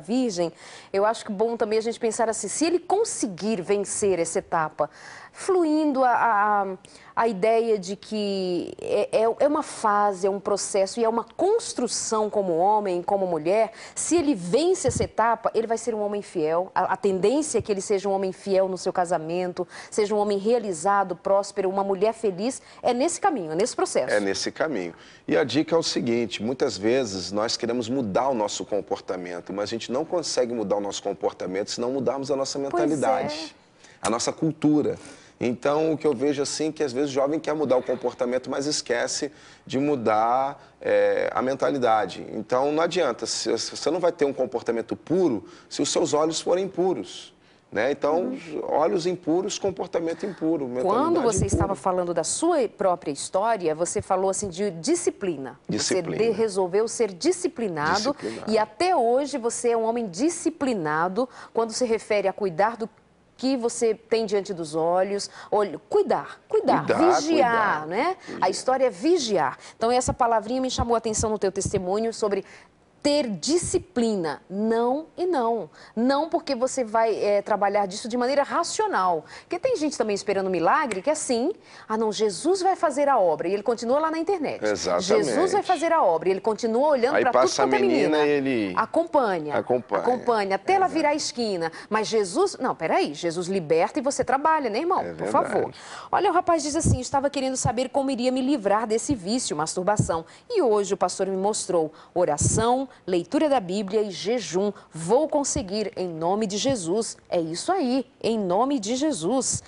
virgem, eu acho que é bom também a gente pensar assim, se ele conseguir vencer essa etapa, fluindo a ideia de que é uma fase, é um processo e é uma construção como homem, como mulher, se ele vence essa etapa, ele vai ser um homem fiel. A tendência é que ele seja um homem fiel no seu casamento, seja um homem realizado, próspero, uma mulher feliz, é nesse caminho, é nesse processo. É nesse caminho. E a dica é o seguinte, muitas vezes nós queremos mudar o nosso comportamento, mas a gente não consegue mudar o nosso comportamento se não mudarmos a nossa mentalidade, a nossa cultura. Então, o que eu vejo assim, que às vezes o jovem quer mudar o comportamento, mas esquece de mudar a mentalidade. Então, não adianta, você não vai ter um comportamento puro se os seus olhos forem impuros. Né? Então, olhos impuros, comportamento impuro, mentalidade Quando você impura. estava falando da sua própria história, você falou assim de disciplina. Você resolveu ser disciplinado e até hoje você é um homem disciplinado quando se refere a cuidar do que você tem diante dos olhos, cuidar, vigiar, né? A história é vigiar. Então, essa palavrinha me chamou a atenção no teu testemunho sobre ter disciplina, não e não. Não porque você vai trabalhar disso de maneira racional. Porque tem gente também esperando milagre que é assim, não, Jesus vai fazer a obra e ele continua lá na internet. Exatamente. Jesus vai fazer a obra e ele continua olhando para tudo quanto é menina. E ele acompanha, até ela virar a esquina. Mas Jesus, não, peraí, Jesus liberta e você trabalha, né, irmão? Por favor. Olha, o rapaz diz assim, estava querendo saber como iria me livrar desse vício, masturbação. E hoje o pastor me mostrou oração, leitura da Bíblia e jejum. Vou conseguir, em nome de Jesus. É isso aí, em nome de Jesus.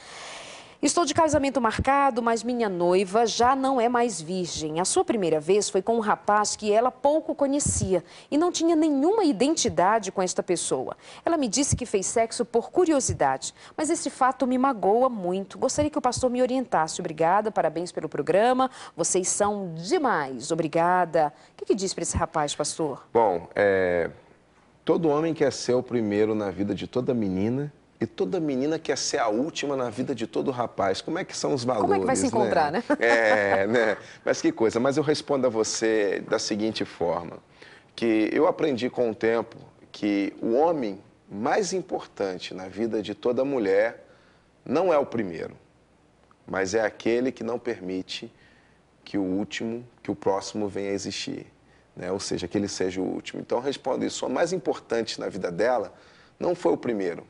Estou de casamento marcado, mas minha noiva já não é mais virgem. A sua primeira vez foi com um rapaz que ela pouco conhecia e não tinha nenhuma identidade com esta pessoa. Ela me disse que fez sexo por curiosidade, mas esse fato me magoa muito. Gostaria que o pastor me orientasse. Obrigada, parabéns pelo programa. Vocês são demais. Obrigada. O que diz para esse rapaz, pastor? Bom, todo homem quer ser o primeiro na vida de toda menina. E toda menina quer ser a última na vida de todo rapaz. Como é que são os valores, Como é que vai se encontrar, né? Né? Mas que coisa. Mas eu respondo a você da seguinte forma, que eu aprendi com o tempo que o homem mais importante na vida de toda mulher não é o primeiro, mas é aquele que não permite que o próximo venha a existir. Né? Ou seja, que ele seja o último. Então, eu respondo isso. O mais importante na vida dela não foi o primeiro,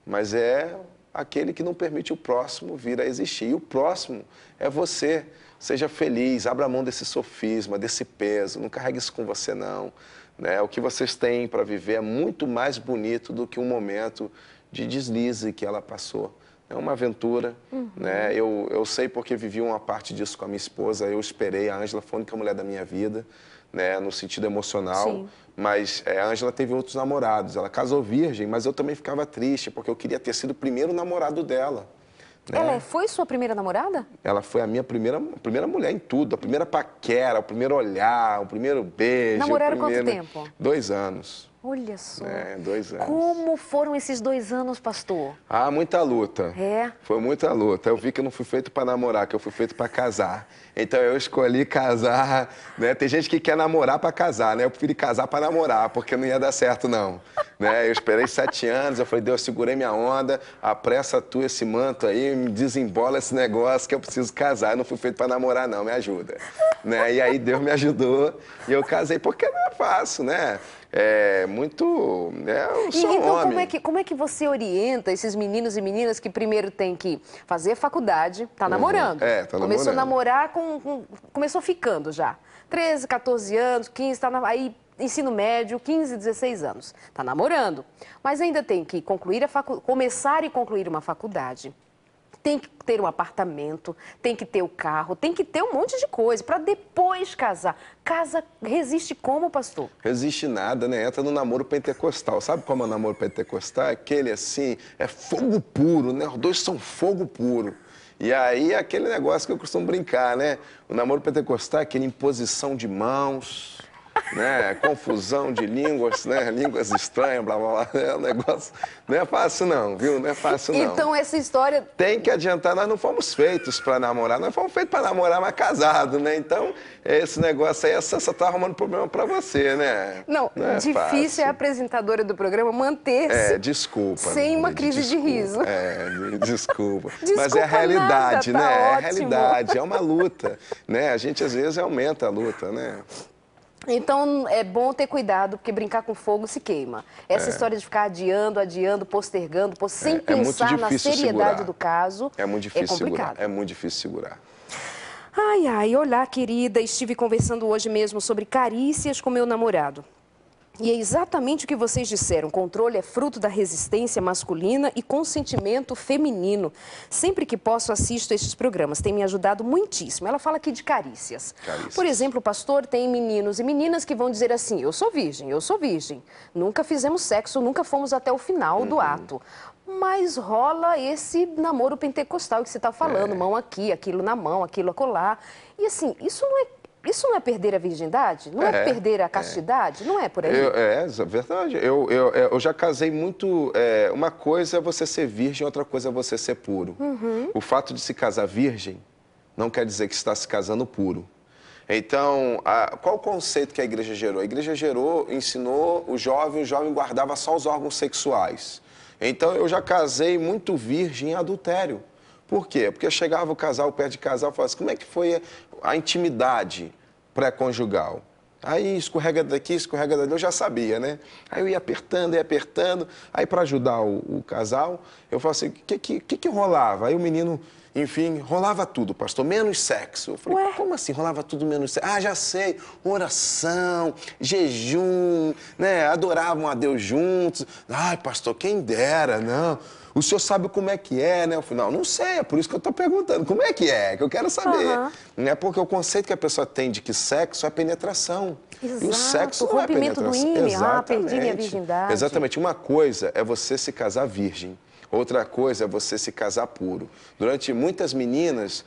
mas é aquele que não permite o próximo vir a existir. E o próximo é você. Seja feliz, abra mão desse sofisma, desse peso, não carregue isso com você, não. Né? O que vocês têm para viver é muito mais bonito do que um momento de deslize que ela passou. É uma aventura. Né? Eu sei porque vivi uma parte disso com a minha esposa, eu esperei, a Ângela foi a única mulher da minha vida, né? No sentido emocional. Sim. Mas a Ângela teve outros namorados, ela casou virgem, mas eu também ficava triste, porque eu queria ter sido o primeiro namorado dela. Ela foi sua primeira namorada? Ela foi a minha primeira mulher em tudo. A primeira paquera, o primeiro olhar, o primeiro beijo. Namoraram quanto tempo? 2 anos. Olha só. 2 anos. Como foram esses 2 anos, pastor? Ah, muita luta. É? Foi muita luta. Eu vi que eu não fui feito para namorar, que eu fui feito para casar. Então eu escolhi casar, né? Tem gente que quer namorar para casar, né? Eu preferi casar para namorar, porque não ia dar certo, não. Né? Eu esperei 7 anos, eu falei, Deus, segurei minha onda, apressa tu esse manto aí, me desembola esse negócio que eu preciso casar. Eu não fui feito para namorar, não, me ajuda. Né? E aí Deus me ajudou e eu casei, porque não é fácil, né? É muito... eu sou então, homem. como é que você orienta esses meninos e meninas que primeiro têm que fazer faculdade, tá namorando? Tá Começou a namorando. namorar, começou ficando já. 13, 14 anos, 15, aí ensino médio, 15, 16 anos. Tá namorando. Mas ainda tem que começar e concluir uma faculdade. Tem que ter um apartamento, tem que ter o carro, tem que ter um monte de coisa para depois casar. Casa resiste como, pastor? Resiste nada, né? Entra no namoro pentecostal. Sabe como é o namoro pentecostal? Aquele assim, é fogo puro, né? Os dois são fogo puro. E aí, aquele negócio que eu costumo brincar, né? O namoro pentecostal é aquele imposição de mãos, né? Confusão de línguas, né? Línguas estranhas, blá, blá, blá. É um negócio... Não é fácil não, viu? Não é fácil não. Então, essa história... Tem que adiantar, nós não fomos feitos para namorar, nós fomos feitos para namorar, mas casado, né? Então, esse negócio aí, só tá arrumando problema para você, né? Não é difícil fácil. É a apresentadora do programa manter-se desculpa. sem uma crise de riso. Desculpa. Desculpa mas é a realidade, nada, né? tá É a ótimo. realidade, é uma luta, né? A gente, às vezes, aumenta a luta, né? Então, é bom ter cuidado, porque brincar com fogo se queima. Essa história de ficar adiando, postergando, sem pensar na seriedade do caso, é muito difícil complicado. segurar. É muito difícil segurar. Ai, olá, querida. Estive conversando hoje mesmo sobre carícias com meu namorado. E é exatamente o que vocês disseram. Controle é fruto da resistência masculina e consentimento feminino. Sempre que posso, assisto estes programas. Tem me ajudado muitíssimo. Ela fala aqui de carícias. Por exemplo, pastor, tem meninos e meninas que vão dizer assim, eu sou virgem. Nunca fizemos sexo, nunca fomos até o final do ato. Mas rola esse namoro pentecostal que você está falando. Mão aqui, aquilo na mão, aquilo acolá. E assim, isso não é perder a virgindade? Não é perder a castidade? Não é por aí? É verdade. Eu já casei muito... uma coisa é você ser virgem, outra coisa é você ser puro. O fato de se casar virgem não quer dizer que está se casando puro. Então, qual o conceito que a igreja gerou? A igreja ensinou o jovem guardava só os órgãos sexuais. Então, eu já casei muito virgem em adultério. Por quê? Porque chegava o casal perto de casal e falava assim, como é que foi a intimidade pré-conjugal? Aí escorrega daqui, escorrega dali, eu já sabia, né? Aí eu ia apertando, aí para ajudar o casal, eu falava assim, o que rolava? Aí o menino, enfim, rolava tudo, pastor, menos sexo. Eu falei, como assim rolava tudo menos sexo? Ah, já sei, oração, jejum, né? Adoravam a Deus juntos. Ai, pastor, quem dera, não... O senhor sabe como é que é, né? Eu falei, não sei, é por isso que eu estou perguntando. Como é que eu quero saber. É porque o conceito que a pessoa tem de que sexo é penetração. Exato. E o sexo não é rompimento penetração. do ímã, perdi minha virgindade. Exatamente. Uma coisa é você se casar virgem. Outra coisa é você se casar puro. Durante muitas meninas,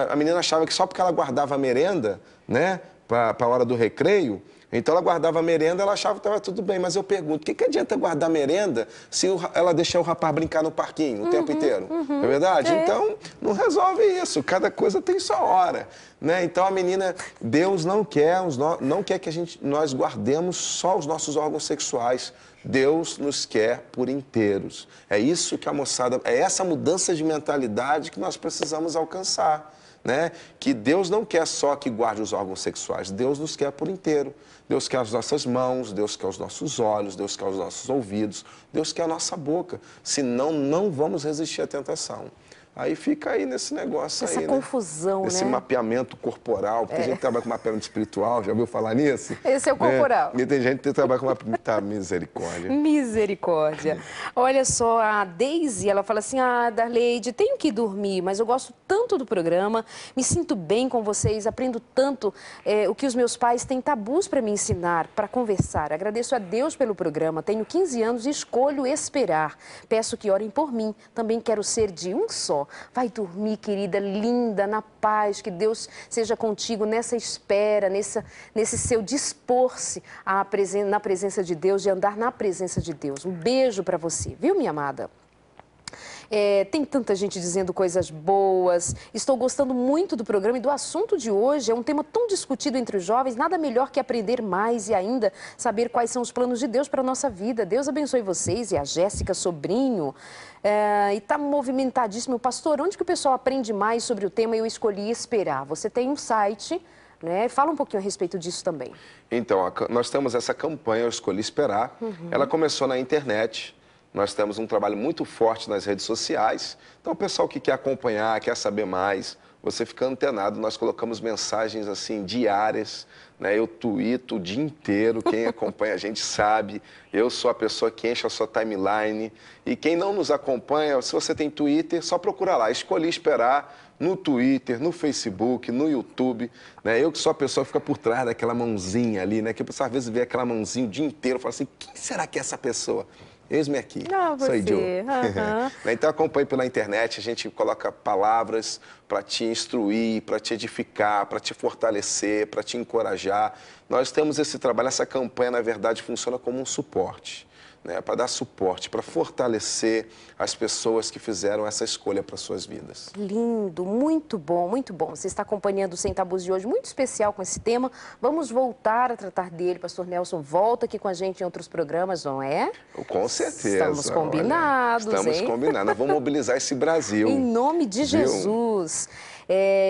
a menina achava que só porque ela guardava a merenda, né, para a hora do recreio, então ela guardava a merenda, ela achava que estava tudo bem. Mas eu pergunto, o que adianta guardar a merenda se ela deixar o rapaz brincar no parquinho o tempo inteiro? Não é verdade? Então, não resolve isso. Cada coisa tem sua hora. Né? Então, a menina, Deus não quer que nós guardemos só os nossos órgãos sexuais. Deus nos quer por inteiros. É isso que a moçada... É essa mudança de mentalidade que nós precisamos alcançar. Né? Que Deus não quer só que guarde os órgãos sexuais, Deus nos quer por inteiro. Deus quer as nossas mãos, Deus quer os nossos olhos, Deus quer os nossos ouvidos, Deus quer a nossa boca. Senão, não vamos resistir à tentação. Aí fica aí nesse negócio essa aí, confusão, né? Esse né? mapeamento corporal, porque a gente trabalha com mapeamento espiritual, já ouviu falar nisso? Esse é o corporal. E tem gente que trabalha com mapeamento, misericórdia. Misericórdia. Olha só, a Deise, ela fala assim, Darleide, tenho que dormir, mas eu gosto tanto do programa, me sinto bem com vocês, aprendo tanto o que os meus pais têm tabus para me ensinar, para conversar. Agradeço a Deus pelo programa, tenho 15 anos e escolho esperar. Peço que orem por mim, também quero ser de um só. só. Vai dormir, querida, linda, na paz, que Deus seja contigo nessa espera, nesse seu dispor-se na presença de Deus, de andar na presença de Deus. Um beijo para você, viu, minha amada? Tem tanta gente dizendo coisas boas. Estou gostando muito do programa e do assunto de hoje. É um tema tão discutido entre os jovens. Nada melhor que aprender mais e ainda saber quais são os planos de Deus para a nossa vida. Deus abençoe vocês e a Jéssica Sobrinho. E está movimentadíssimo. Pastor, onde que o pessoal aprende mais sobre o tema? Eu escolhi esperar. Você tem um site, né? Fala um pouquinho a respeito disso também. Então, nós temos essa campanha Eu Escolhi Esperar. Ela começou na internet. Nós temos um trabalho muito forte nas redes sociais. Então, o pessoal que quer acompanhar, quer saber mais, você fica antenado. Nós colocamos mensagens assim diárias, né? Eu tuito o dia inteiro. Quem acompanha a gente sabe. Eu sou a pessoa que enche a sua timeline. E quem não nos acompanha, se você tem Twitter, só procura lá. Escolhi Esperar no Twitter, no Facebook, no YouTube. Né? Eu que sou a pessoa que fica por trás daquela mãozinha ali, né? Que a pessoa às vezes vê aquela mãozinha o dia inteiro e fala assim, quem será que é essa pessoa? Eis-me aqui, sou eu. Então acompanhe pela internet, a gente coloca palavras para te instruir, para te edificar, para te fortalecer, para te encorajar. Nós temos esse trabalho, essa campanha, na verdade, funciona como um suporte. Né, para dar suporte, para fortalecer as pessoas que fizeram essa escolha para suas vidas. Lindo, muito bom, muito bom. Você está acompanhando o Sem Tabus de hoje, muito especial com esse tema. Vamos voltar a tratar dele. Pastor Nelson volta aqui com a gente em outros programas, não é? Com certeza. Estamos combinados, olha, estamos combinados. Nós vamos mobilizar esse Brasil. Em nome de Jesus.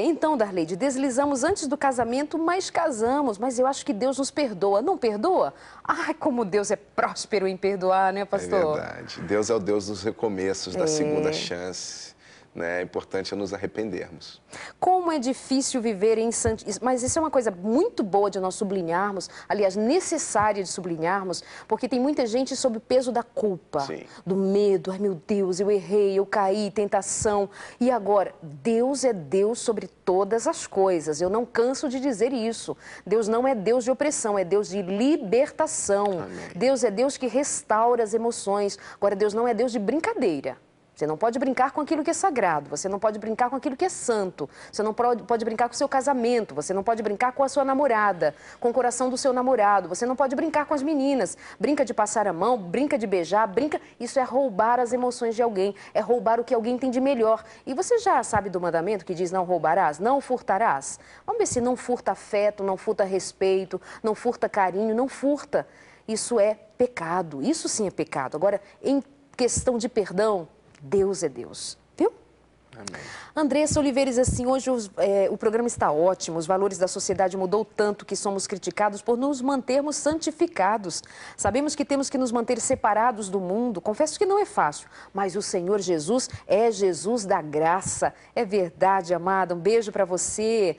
Então, Darleide, deslizamos antes do casamento, mas casamos. Mas eu acho que Deus nos perdoa. Não perdoa? Ai, como Deus é próspero em perdoar, né, pastor? É verdade. Deus é o Deus dos recomeços, da segunda chance. Né? É importante nos arrependermos. Como é difícil viver em santidade. Mas isso é uma coisa muito boa de nós sublinharmos, aliás, necessária de sublinharmos, porque tem muita gente sob o peso da culpa, Sim. do medo. Ai, meu Deus, eu errei, eu caí, tentação. E agora, Deus é Deus sobre todas as coisas. Eu não canso de dizer isso. Deus não é Deus de opressão, é Deus de libertação. Amém. Deus é Deus que restaura as emoções. Agora, Deus não é Deus de brincadeira. Você não pode brincar com aquilo que é sagrado, você não pode brincar com aquilo que é santo, você não pode brincar com o seu casamento, você não pode brincar com a sua namorada, com o coração do seu namorado, você não pode brincar com as meninas. Brinca de passar a mão, brinca de beijar, brinca... Isso é roubar as emoções de alguém, é roubar o que alguém tem de melhor. E você já sabe do mandamento que diz não roubarás, não furtarás? Vamos ver se não furta afeto, não furta respeito, não furta carinho, não furta. Isso é pecado, isso sim é pecado. Agora, em questão de perdão, Deus é Deus, viu? Amém. Andressa Oliveira diz assim, hoje o programa está ótimo, os valores da sociedade mudou tanto que somos criticados por nos mantermos santificados. Sabemos que temos que nos manter separados do mundo, confesso que não é fácil, mas o Senhor Jesus é Jesus da graça. É verdade, amada, um beijo para você.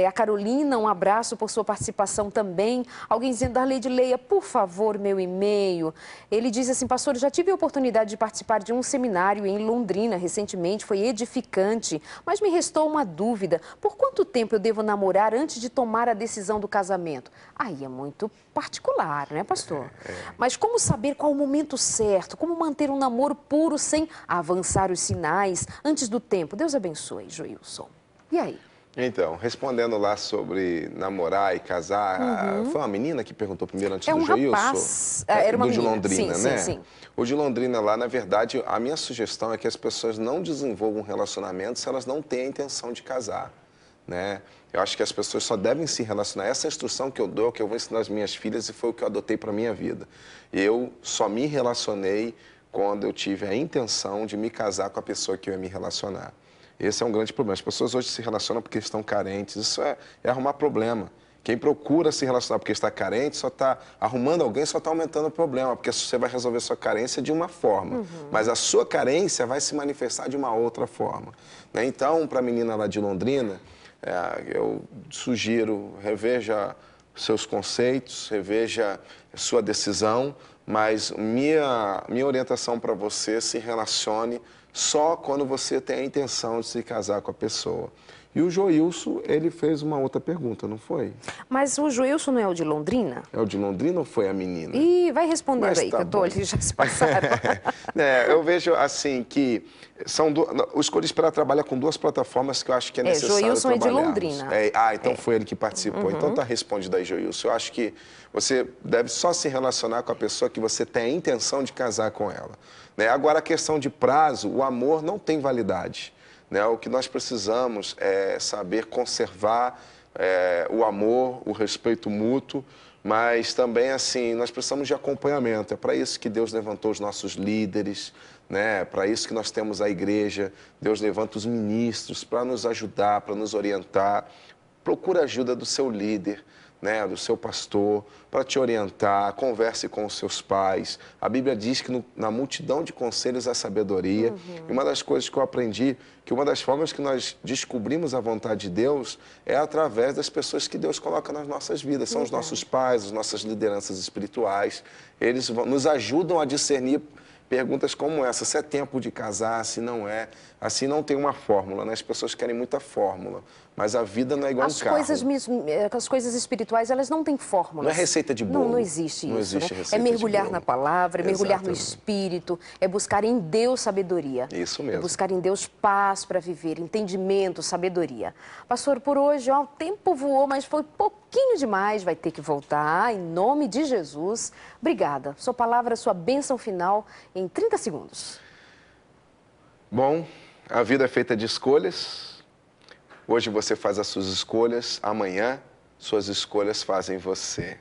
A Carolina, um abraço por sua participação também. Alguém dizendo, Darleide, leia, por favor, meu e-mail. Ele diz assim, pastor, já tive a oportunidade de participar de um seminário em Londrina recentemente, foi edificante, mas me restou uma dúvida. Por quanto tempo eu devo namorar antes de tomar a decisão do casamento? Aí é muito particular, né, pastor? Mas como saber qual o momento certo? Como manter um namoro puro sem avançar os sinais antes do tempo? Deus abençoe, Joilson. E aí? Então, respondendo lá sobre namorar e casar, foi uma menina que perguntou primeiro antes do Joilson? Rapaz, era uma menina. De Londrina, sim, né? Sim. O de Londrina lá, na verdade, a minha sugestão é que as pessoas não desenvolvam um relacionamento se elas não têm a intenção de casar, né? Eu acho que as pessoas só devem se relacionar. Essa instrução que eu dou, que eu vou ensinar às minhas filhas e foi o que eu adotei para a minha vida. Eu só me relacionei quando eu tive a intenção de me casar com a pessoa que eu ia me relacionar. Esse é um grande problema. As pessoas hoje se relacionam porque estão carentes. Isso é arrumar problema. Quem procura se relacionar porque está carente, só está arrumando alguém, só está aumentando o problema, porque você vai resolver sua carência de uma forma, mas a sua carência vai se manifestar de uma outra forma. Né? Então, para a menina lá de Londrina, eu sugiro, reveja seus conceitos, reveja sua decisão, mas minha orientação para você, se relacione só quando você tem a intenção de se casar com a pessoa. E o Joilson, ele fez uma outra pergunta, não foi? Mas o Joilson não é o de Londrina? É o de Londrina ou foi a menina? Ih, vai respondendo Mas aí, tá que eu tô bom. ali, já se passaram. Eu vejo assim que o Escolha Esperar trabalha com duas plataformas que eu acho que é necessário Joilson é de trabalharmos. Londrina. Então foi ele que participou. Então tá respondido aí, Joilson. Eu acho que você deve só se relacionar com a pessoa que você tem a intenção de casar com ela. Agora, a questão de prazo, o amor não tem validade. O que nós precisamos é saber conservar o amor, o respeito mútuo, mas também, assim, nós precisamos de acompanhamento. É para isso que Deus levantou os nossos líderes, para isso que nós temos a igreja. Deus levanta os ministros para nos ajudar, para nos orientar. Procura a ajuda do seu líder, do seu pastor, para te orientar, converse com os seus pais. A Bíblia diz que na multidão de conselhos há sabedoria. E uma das coisas que eu aprendi, que uma das formas que nós descobrimos a vontade de Deus é através das pessoas que Deus coloca nas nossas vidas. São os nossos pais, as nossas lideranças espirituais. Eles nos ajudam a discernir perguntas como essa, se é tempo de casar, se não é. Assim não tem uma fórmula, As pessoas querem muita fórmula, mas a vida não é igual um carro. As coisas espirituais, elas não têm fórmulas. Não é receita de bolo. Não existe isso. Não existe receita é mergulhar de bolo. na palavra, é mergulhar no Exatamente. Espírito, é buscar em Deus sabedoria. Isso mesmo. É buscar em Deus paz para viver, entendimento, sabedoria. Pastor, por hoje, o tempo voou, mas foi pouquinho demais, vai ter que voltar, em nome de Jesus. Obrigada. Sua palavra, sua bênção final em 30 segundos. Bom, a vida é feita de escolhas. Hoje você faz as suas escolhas, amanhã suas escolhas fazem você.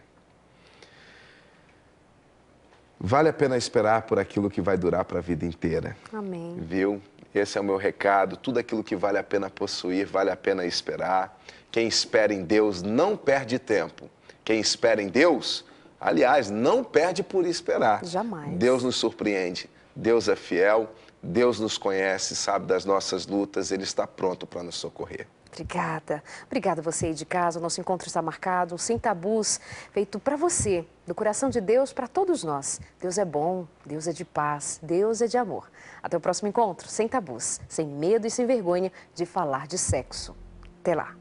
Vale a pena esperar por aquilo que vai durar para a vida inteira. Amém. Viu? Esse é o meu recado. Tudo aquilo que vale a pena possuir, vale a pena esperar. Quem espera em Deus não perde tempo. Quem espera em Deus, aliás, não perde por esperar. Jamais. Deus nos surpreende. Deus é fiel. Deus nos conhece, sabe das nossas lutas. Ele está pronto para nos socorrer. Obrigada. Obrigada você aí de casa. O nosso encontro está marcado, Sem Tabus, feito para você, do coração de Deus para todos nós. Deus é bom, Deus é de paz, Deus é de amor. Até o próximo encontro, Sem Tabus, sem medo e sem vergonha de falar de sexo. Até lá.